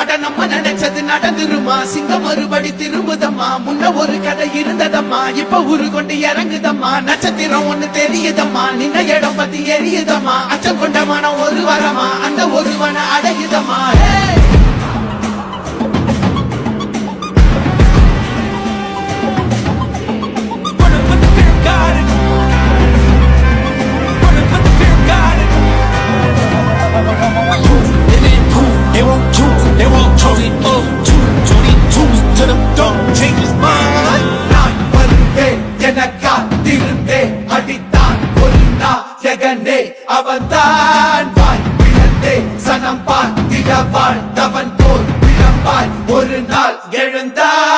அட நம்ம நினைச்சது நடந்துருமா சிங்கம் மறுபடி திரும்புதம்மா முன்ன ஒரு கதை இருந்ததம்மா இப்ப ஊரு கொண்டு இறங்குதம்மா நட்சத்திரம் ஒண்ணு தெரியுதம்மா நின்ன இடம் பத்தி எரியுதம்மா அச்சம் கொண்ட மனம் ஒரு வரமா அந்த ஒருவன அடையுதம்மா அவன்தான் வாய் பிளந்தே சனம் பார்த்திட வாழ்ந்தவன் போல் விளம்பாய் ஒரு நாள் எழுந்தார்